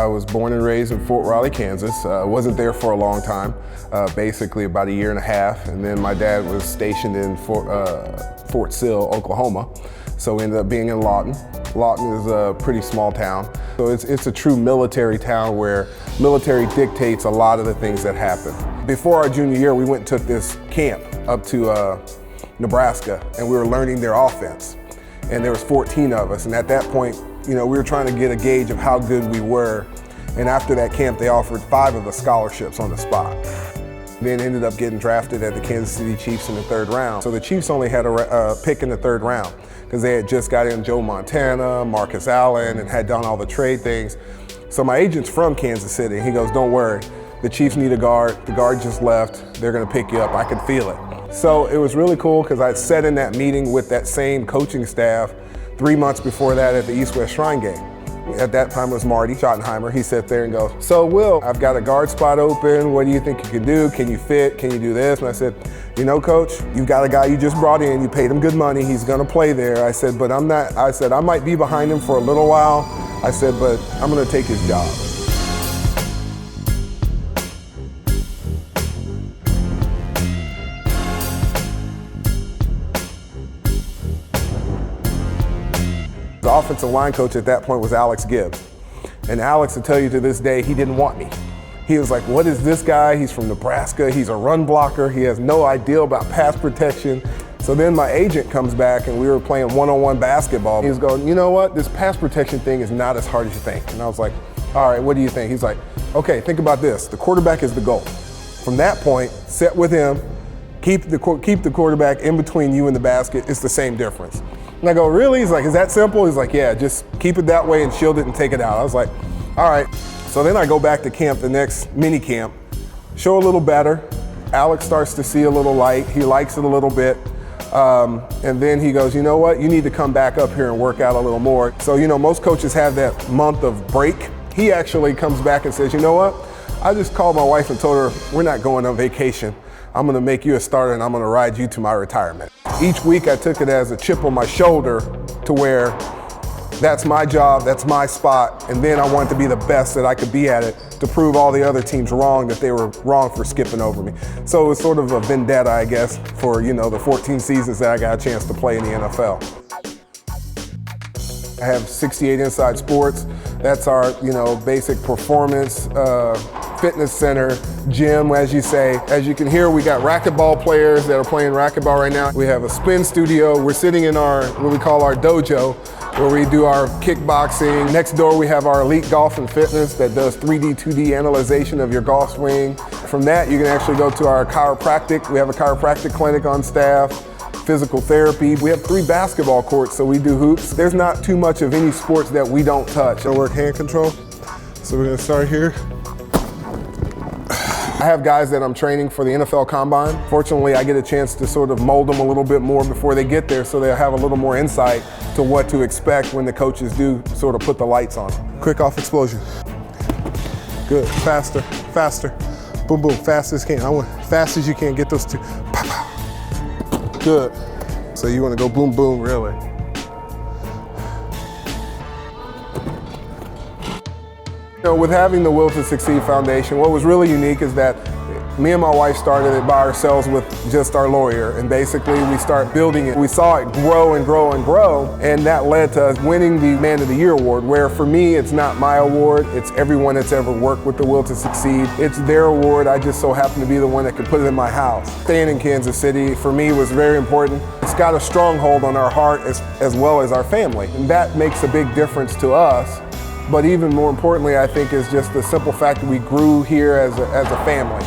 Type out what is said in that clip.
I was born and raised in Fort Riley, Kansas. Wasn't there for a long time, basically about 1.5 years. And then my dad was stationed in Fort Sill, Oklahoma. So we ended up being in Lawton. Lawton is a pretty small town. So it's a true military town where military dictates a lot of the things that happen. Before our junior year, we went and took this camp up to Nebraska, and we were learning their offense. And there was 14 of us, and at that point, we were trying to get a gauge of how good we were. And after that camp, they offered 5 of us scholarships on the spot. Then ended up getting drafted at the Kansas City Chiefs in the 3rd round. So the Chiefs only had a pick in the 3rd round because they had just got in Joe Montana, Marcus Allen, and had done all the trade things. So my agent's from Kansas City. He goes, "Don't worry, the Chiefs need a guard. The guard just left. They're gonna pick you up." I could feel it. So it was really cool because I'd sat in that meeting with that same coaching staff 3 months before that at the East-West Shrine game. At that time it was Marty Schottenheimer. He sat there and goes, "So Will, I've got a guard spot open. What do you think you can do? Can you fit? Can you do this?" And I said, "Coach, you've got a guy you just brought in. You paid him good money. He's gonna play there." I said, "But I'm not." I said, "I might be behind him for a little while." I said, "But I'm gonna take his job." The offensive line coach at that point was Alex Gibbs. And Alex, to tell you to this day, he didn't want me. He was like, "What is this guy? He's from Nebraska. He's a run blocker. He has no idea about pass protection." So then my agent comes back and we were playing one-on-one basketball. He was going, "You know what? This pass protection thing is not as hard as you think." And I was like, "All right, what do you think?" He's like, "Okay, think about this. The quarterback is the goal. From that point, set with him, keep the quarterback in between you and the basket. It's the same difference." And I go, "Really?" He's like, "Is that simple?" He's like, "Yeah, just keep it that way and shield it and take it out." I was like, "All right." So then I go back to camp, the next mini camp, show a little better. Alex starts to see a little light. He likes it a little bit. And then he goes, "You know what? You need to come back up here and work out a little more." So, most coaches have that month of break. He actually comes back and says, "You know what? I just called my wife and told her we're not going on vacation. I'm gonna make you a starter and I'm gonna ride you to my retirement." Each week I took it as a chip on my shoulder to where that's my job, that's my spot, and then I wanted to be the best that I could be at it to prove all the other teams wrong, that they were wrong for skipping over me. So it was sort of a vendetta, I guess, for the 14 seasons that I got a chance to play in the NFL. I have 68 Inside Sports. That's our, basic performance, fitness center, gym, as you say. As you can hear, we got racquetball players that are playing racquetball right now. We have a spin studio. We're sitting in what we call our dojo, where we do our kickboxing. Next door, we have our elite golf and fitness that does 3D, 2D analyzation of your golf swing. From that, you can actually go to our chiropractic. We have a chiropractic clinic on staff. Physical therapy. We have 3 basketball courts, so we do hoops. There's not too much of any sports that we don't touch. I work hand control, so we're gonna start here. I have guys that I'm training for the NFL Combine. Fortunately, I get a chance to sort of mold them a little bit more before they get there, so they'll have a little more insight to what to expect when the coaches do sort of put the lights on. Quick off explosion. Good, faster, faster. Boom, boom, fast as you can. Fast as you can, get those 2. Pow, pow. Good. So you want to go boom, boom, really. With having the Will to Succeed Foundation, what was really unique is that me and my wife started it by ourselves with just our lawyer, and basically we start building it. We saw it grow and grow and grow, and that led to us winning the Man of the Year award, where for me, it's not my award, it's everyone that's ever worked with the Will to Succeed. It's their award. I just so happen to be the one that could put it in my house. Staying in Kansas City, for me, was very important. It's got a stronghold on our heart as well as our family, and that makes a big difference to us. But even more importantly, I think, is just the simple fact that we grew here as a family.